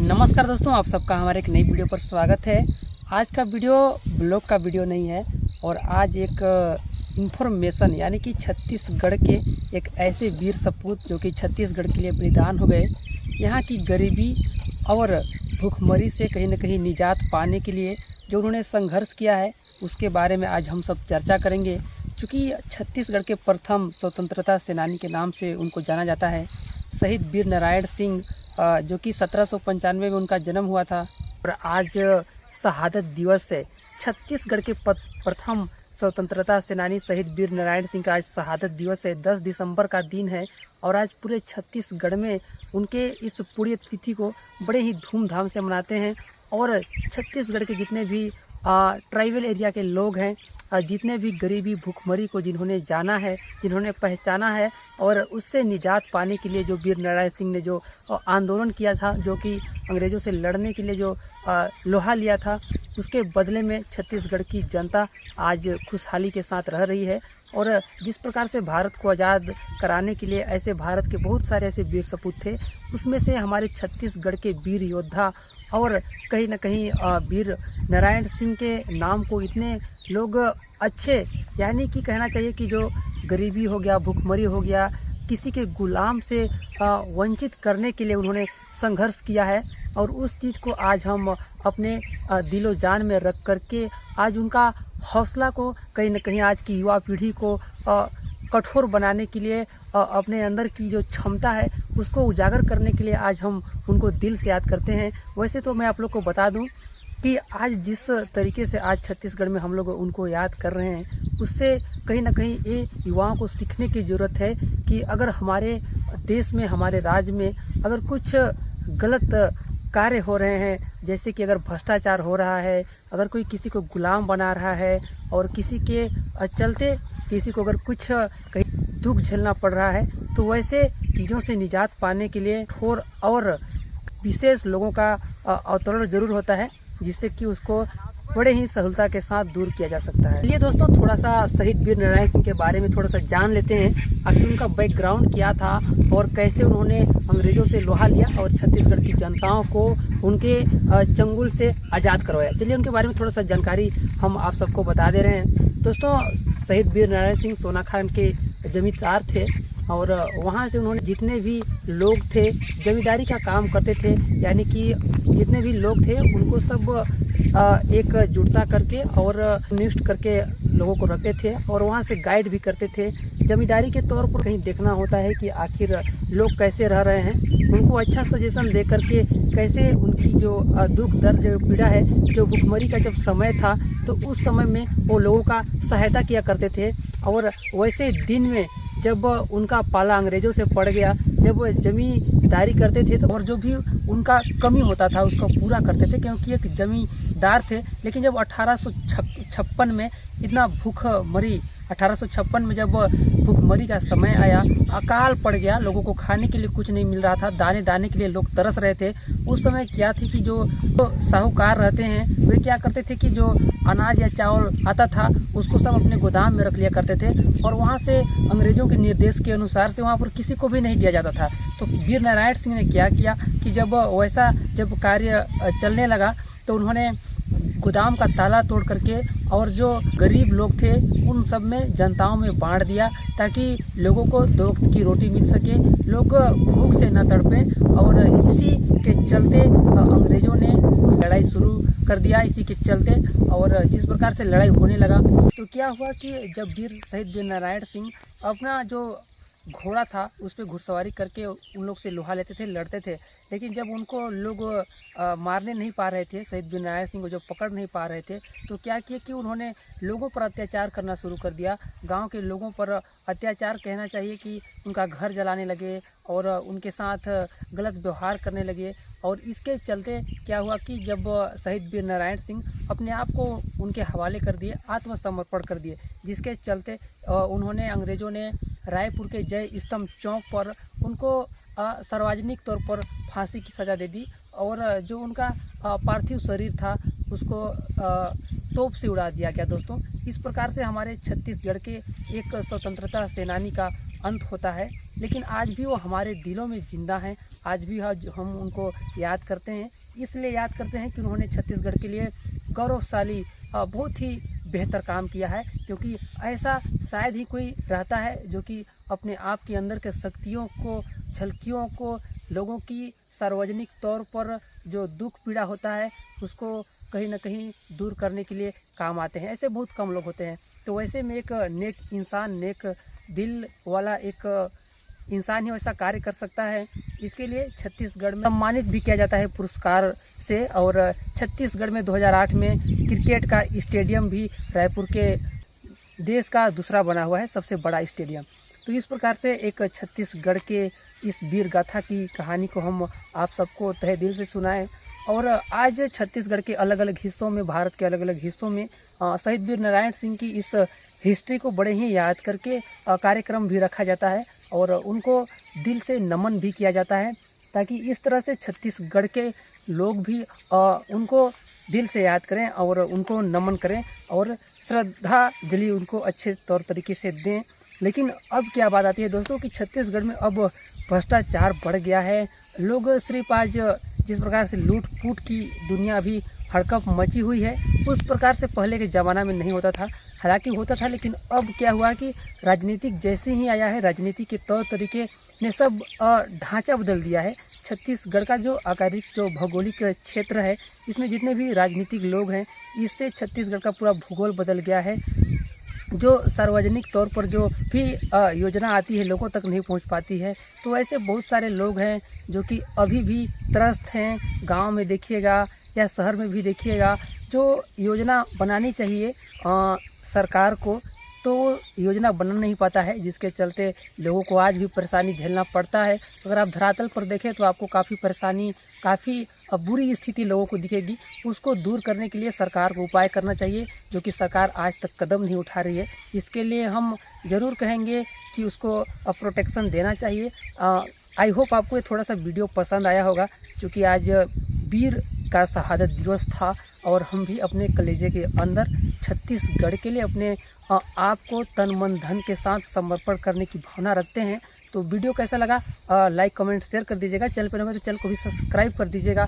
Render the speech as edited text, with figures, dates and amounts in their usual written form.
नमस्कार दोस्तों, आप सबका हमारे एक नई वीडियो पर स्वागत है। आज का वीडियो ब्लॉग का वीडियो नहीं है और आज एक इन्फॉर्मेशन यानी कि छत्तीसगढ़ के एक ऐसे वीर सपूत जो कि छत्तीसगढ़ के लिए बलिदान हो गए, यहाँ की गरीबी और भूखमरी से कहीं न कहीं निजात पाने के लिए जो उन्होंने संघर्ष किया है, उसके बारे में आज हम सब चर्चा करेंगे। क्योंकि छत्तीसगढ़ के प्रथम स्वतंत्रता सेनानी के नाम से उनको जाना जाता है, शहीद वीर नारायण सिंह, जो कि 1795 में उनका जन्म हुआ था। और आज शहादत दिवस है। छत्तीसगढ़ के प्रथम स्वतंत्रता सेनानी शहीद वीर नारायण सिंह का आज शहादत दिवस है। 10 दिसंबर का दिन है और आज पूरे छत्तीसगढ़ में उनके इस पुण्यतिथि को बड़े ही धूमधाम से मनाते हैं। और छत्तीसगढ़ के जितने भी ट्राइबल एरिया के लोग हैं, जितने भी गरीबी भूखमरी को जिन्होंने जाना है, जिन्होंने पहचाना है और उससे निजात पाने के लिए जो वीर नारायण सिंह ने जो आंदोलन किया था, जो कि अंग्रेज़ों से लड़ने के लिए जो लोहा लिया था, उसके बदले में छत्तीसगढ़ की जनता आज खुशहाली के साथ रह रही है। और जिस प्रकार से भारत को आज़ाद कराने के लिए ऐसे भारत के बहुत सारे ऐसे वीर सपूत थे, उसमें से हमारे छत्तीसगढ़ के वीर योद्धा और कहीं न कहीं वीर नारायण सिंह के नाम को इतने लोग अच्छे, यानी कि कहना चाहिए कि जो गरीबी हो गया, भूखमरी हो गया, किसी के गुलाम से वंचित करने के लिए उन्होंने संघर्ष किया है। और उस चीज़ को आज हम अपने दिलो जान में रख करके आज उनका हौसला को कहीं न कहीं आज की युवा पीढ़ी को कठोर बनाने के लिए, अपने अंदर की जो क्षमता है उसको उजागर करने के लिए आज हम उनको दिल से याद करते हैं। वैसे तो मैं आप लोग को बता दूं कि आज जिस तरीके से आज छत्तीसगढ़ में हम लोग उनको याद कर रहे हैं, उससे कहीं ना कहीं ये युवाओं को सीखने की ज़रूरत है कि अगर हमारे देश में, हमारे राज्य में अगर कुछ गलत कार्य हो रहे हैं, जैसे कि अगर भ्रष्टाचार हो रहा है, अगर कोई किसी को गुलाम बना रहा है और किसी के चलते किसी को अगर कुछ कहीं दुख झेलना पड़ रहा है, तो वैसे चीज़ों से निजात पाने के लिए ठोर और विशेष लोगों का अवतरण जरूर होता है, जिससे कि उसको बड़े ही सहूलता के साथ दूर किया जा सकता है। चलिए दोस्तों, थोड़ा सा शहीद वीर नारायण सिंह के बारे में थोड़ा सा जान लेते हैं। आखिर उनका बैकग्राउंड क्या था और कैसे उन्होंने अंग्रेज़ों से लोहा लिया और छत्तीसगढ़ की जनताओं को उनके चंगुल से आज़ाद करवाया। चलिए उनके बारे में थोड़ा सा जानकारी हम आप सबको बता दे रहे हैं। दोस्तों, शहीद वीर नारायण सिंह सोनाखान के जमींदार थे और वहाँ से उन्होंने जितने भी लोग थे जमींदारी का काम करते थे, यानी कि जितने भी लोग थे उनको सब एक जुटता करके और नियुक्त करके लोगों को रखते थे और वहाँ से गाइड भी करते थे। जमींदारी के तौर पर कहीं देखना होता है कि आखिर लोग कैसे रह रहे हैं, उनको अच्छा सजेशन दे करके कैसे उनकी जो दुख दर्द जो पीड़ा है, जो भुखमरी का जब समय था तो उस समय में वो लोगों का सहायता किया करते थे। और वैसे दिन में जब उनका पाला अंग्रेज़ों से पड़ गया, जब जमींदारी करते थे तो और जो भी उनका कमी होता था उसको पूरा करते थे, क्योंकि एक जमींदार थे। लेकिन जब 1856 में इतना भूखमरी, 1856 में जब भूखमरी का समय आया, अकाल पड़ गया, लोगों को खाने के लिए कुछ नहीं मिल रहा था, दाने दाने के लिए लोग तरस रहे थे। उस समय क्या थी कि जो साहूकार रहते हैं वे क्या करते थे कि जो अनाज या चावल आता था उसको सब अपने गोदाम में रख लिया करते थे और वहाँ से अंग्रेज़ों के निर्देश के अनुसार से वहाँ पर किसी को भी नहीं दिया जाता था। तो वीर नारायण सिंह ने क्या किया कि जब वैसा जब कार्य चलने लगा तो उन्होंने गोदाम का ताला तोड़ करके और जो गरीब लोग थे उन सब में जनताओं में बांट दिया, ताकि लोगों को 2 वक्त की रोटी मिल सके, लोग भूख से न तड़पे। और इसी के चलते अंग्रेज़ों ने लड़ाई शुरू कर दिया। इसी के चलते और जिस प्रकार से लड़ाई होने लगा तो क्या हुआ कि जब शहीद वीर नारायण सिंह अपना जो घोड़ा था उस पर घुड़सवारी करके उन लोग से लोहा लेते थे, लड़ते थे, लेकिन जब उनको लोग मारने नहीं पा रहे थे, शहीद वीर नारायण सिंह को जब पकड़ नहीं पा रहे थे, तो क्या किया कि उन्होंने लोगों पर अत्याचार करना शुरू कर दिया। गांव के लोगों पर अत्याचार, कहना चाहिए कि उनका घर जलाने लगे और उनके साथ गलत व्यवहार करने लगे। और इसके चलते क्या हुआ कि जब शहीद वीर नारायण सिंह अपने आप को उनके हवाले कर दिए, आत्मसमर्पण कर दिए, जिसके चलते उन्होंने, अंग्रेज़ों ने रायपुर के जय स्तंभ चौक पर उनको सार्वजनिक तौर पर फांसी की सज़ा दे दी और जो उनका पार्थिव शरीर था उसको तोप से उड़ा दिया गया। दोस्तों, इस प्रकार से हमारे छत्तीसगढ़ के एक स्वतंत्रता सेनानी का अंत होता है, लेकिन आज भी वो हमारे दिलों में जिंदा हैं। आज भी हम उनको याद करते हैं। इसलिए याद करते हैं कि उन्होंने छत्तीसगढ़ के लिए गौरवशाली बहुत ही बेहतर काम किया है, क्योंकि ऐसा शायद ही कोई रहता है जो कि अपने आप के अंदर के शक्तियों को, झलकियों को, लोगों की सार्वजनिक तौर पर जो दुख पीड़ा होता है उसको कहीं ना कहीं दूर करने के लिए काम आते हैं। ऐसे बहुत कम लोग होते हैं। तो वैसे में एक नेक इंसान, नेक दिल वाला एक इंसान ही वैसा कार्य कर सकता है। इसके लिए छत्तीसगढ़ में सम्मानित भी किया जाता है पुरस्कार से। और छत्तीसगढ़ में 2008 में क्रिकेट का स्टेडियम भी रायपुर के देश का दूसरा बना हुआ है, सबसे बड़ा स्टेडियम। तो इस प्रकार से एक छत्तीसगढ़ के इस वीर गाथा की कहानी को हम आप सबको तहे दिल से सुनाएं। और आज छत्तीसगढ़ के अलग अलग हिस्सों में, भारत के अलग अलग हिस्सों में शहीद वीर नारायण सिंह की इस हिस्ट्री को बड़े ही याद करके कार्यक्रम भी रखा जाता है और उनको दिल से नमन भी किया जाता है, ताकि इस तरह से छत्तीसगढ़ के लोग भी उनको दिल से याद करें और उनको नमन करें और श्रद्धांजलि उनको अच्छे तौर तरीके से दें। लेकिन अब क्या बात आती है दोस्तों कि छत्तीसगढ़ में अब भ्रष्टाचार बढ़ गया है। लोग सिर्फ आज जिस प्रकार से लूट फूट की दुनिया भी हड़कंप मची हुई है, उस प्रकार से पहले के ज़माना में नहीं होता था। हालांकि होता था, लेकिन अब क्या हुआ कि राजनीतिक जैसे ही आया है, राजनीति के तौर तरीके ने सब ढांचा बदल दिया है। छत्तीसगढ़ का जो आकारिक, जो भौगोलिक क्षेत्र है, इसमें जितने भी राजनीतिक लोग हैं, इससे छत्तीसगढ़ का पूरा भूगोल बदल गया है। जो सार्वजनिक तौर पर जो भी योजना आती है लोगों तक नहीं पहुंच पाती है। तो ऐसे बहुत सारे लोग हैं जो कि अभी भी त्रस्त हैं। गांव में देखिएगा या शहर में भी देखिएगा, जो योजना बनानी चाहिए सरकार को, तो योजना बन नहीं पाता है, जिसके चलते लोगों को आज भी परेशानी झेलना पड़ता है। अगर आप धरातल पर देखें तो आपको काफ़ी परेशानी, काफ़ी बुरी स्थिति लोगों को दिखेगी। उसको दूर करने के लिए सरकार को उपाय करना चाहिए, जो कि सरकार आज तक कदम नहीं उठा रही है। इसके लिए हम ज़रूर कहेंगे कि उसको प्रोटेक्शन देना चाहिए। आई होप आपको ये थोड़ा सा वीडियो पसंद आया होगा, क्योंकि आज वीर का शहादत दिवस था और हम भी अपने कलेजे के अंदर छत्तीसगढ़ के लिए अपने आप को तन मन धन के साथ समर्पण करने की भावना रखते हैं। तो वीडियो कैसा लगा लाइक कमेंट शेयर कर दीजिएगा। चैनल पर नए हो तो चैनल को भी सब्सक्राइब कर दीजिएगा।